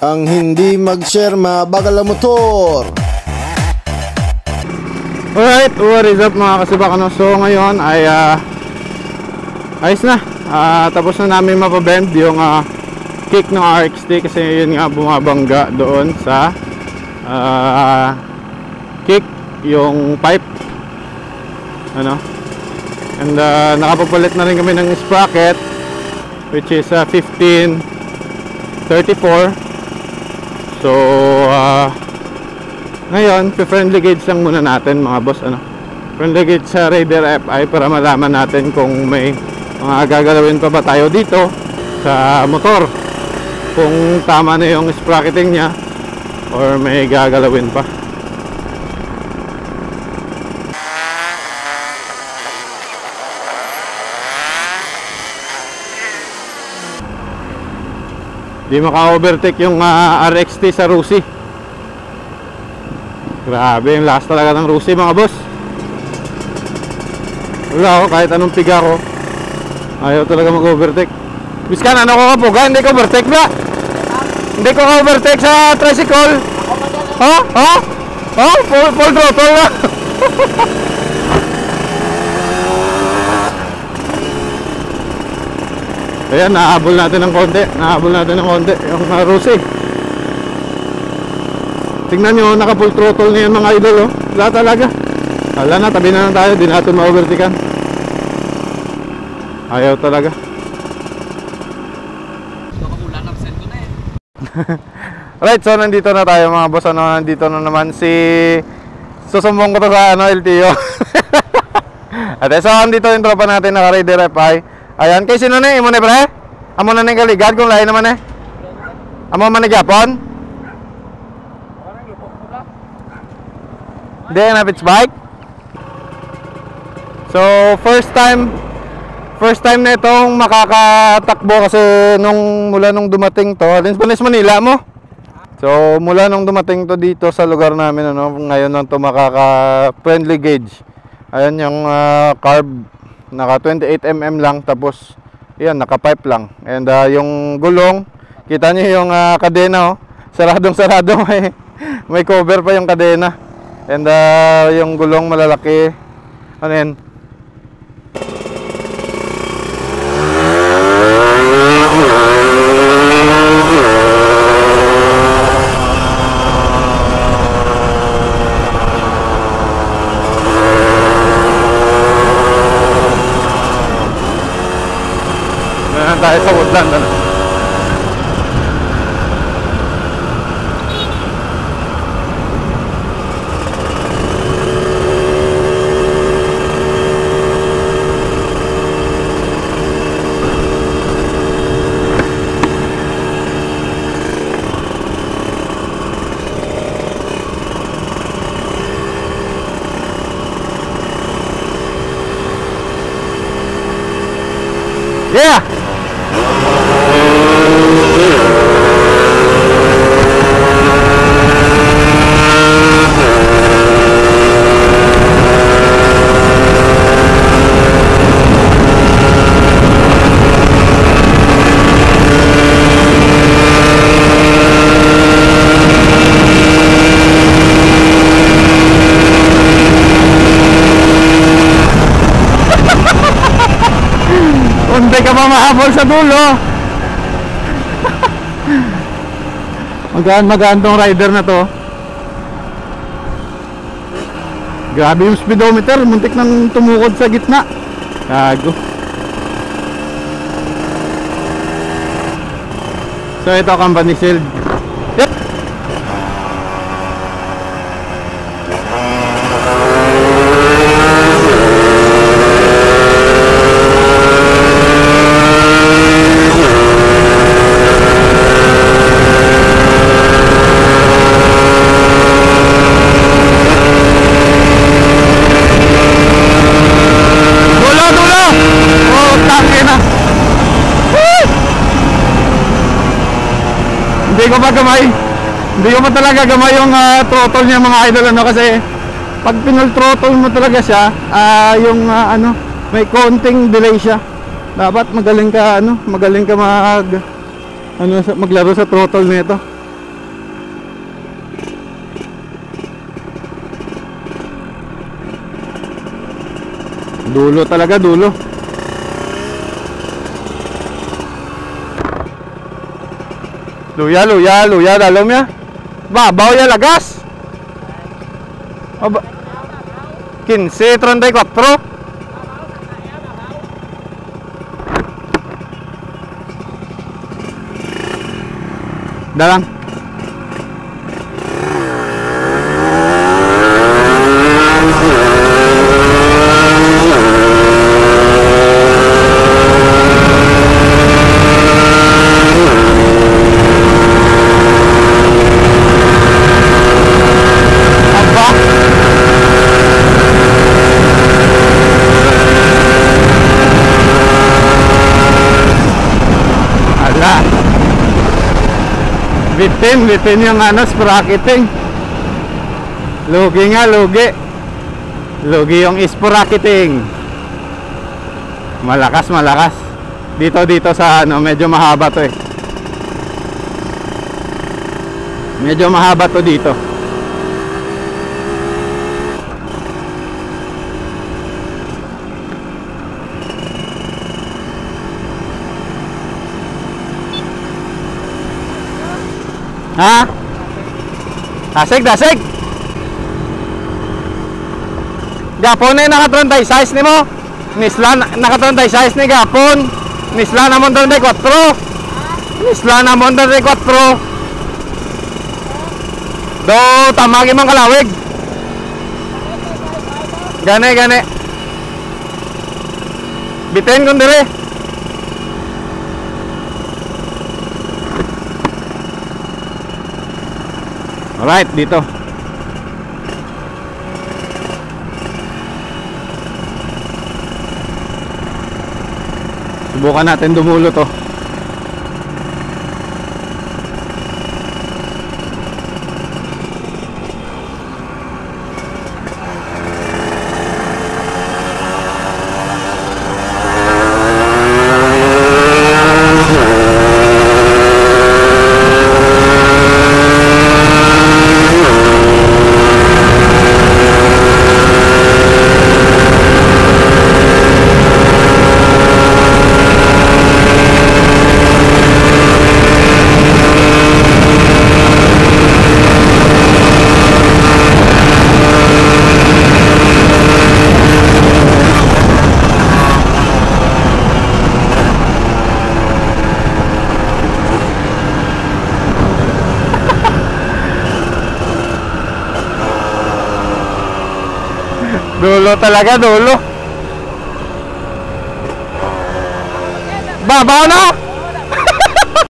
Ang hindi mag-share mabagal ang motor. Alright, what is up mga kasibakano? So ngayon ay ayos na. Tapos na namin mapabend yung kick ng RXT kasi yun nga bumabangga doon sa kick yung pipe. Ano? And nakapapalit na rin kami ng sprocket which is 1534. So ngayon, friendly gauge lang muna natin mga boss, ano? Friendly gauge sa Raider FI para malaman natin kung may mga gagalawin pa ba tayo dito sa motor. Kung tama na yung sprocketing niya or may gagalawin pa. Di maka-overtake yung RXT sa Rusi. Grabe, yung lakas talaga ng Rusi mga boss. Wala ako, kahit anong piga ko, ayaw talaga mag-overtake. Biskan, ano ko kapuga? Hindi ko overtake ba? Hindi ko overtake sa tricycle. Ha? Ha? Ha? Full throttle na. Ayan, nahabol natin ng konti. Yung Rusi. Tingnan nyo, naka full throttle na yan mga idol, oh. Wala talaga. Wala na, tabi na lang tayo. Di natin ma-overtakean. Ayaw talaga. Right, so nandito na tayo mga boss. Ano, nandito na naman si susumbong ko to sa LTO. At so nandito yung tropa natin naka Raider FI. Ayan, kay sino na imo na pre? Amo na ning kaligad kung lain naman amo man nagyapon? Di na pitch bike. So first time na itong makakatakbo kasi mula nung dumating to, alin sa Manila mo. So mula nung dumating to dito sa lugar namin, ano, ngayon lang to makaka-friendly gauge. Ayan yung carb, naka 28mm lang, tapos yan, naka pipe lang. And yung gulong, kita nyo yung kadena, oh, saradong may cover pa yung kadena. And yung gulong malalaki. Ano yan? Tayo sa woodland, ano? Yeah! Hindi ka pa mahabol sa dulo. Magaan tong rider na to. Grabe yung speedometer, muntik nang tumukod sa gitna. Gago. So ito company shield. Yep. Hindi ko pa talaga gamay yung throttle niya mga idol, ano, kasi pag pinol throttle mo talaga siya, may konting delay siya. Dapat magaling ka maglaro sa throttle nito. Dulo talaga, dulo. Luya, luya, luya, dalam ya. Babaw ya lagas. Aba. 15:34. Dalang. Bitin yung ano, sprocketing. Lugi nga, lugi. Lugi yung sprocketing. Malakas, malakas. Dito sa ano, medyo mahaba to eh. Medyo mahaba to dito. Ha? Dasig, dasig. Gapon na naka-36 size ni mo. Nisla naka-36 size ni Gapon. Nisla na mo 34. Nisla na mo 34. Do tamagi man kalawig. Gane, gane. Bitin kun dire. Alright, dito. Subukan natin dumulo to. Dulo talaga, dulo. Babaw na.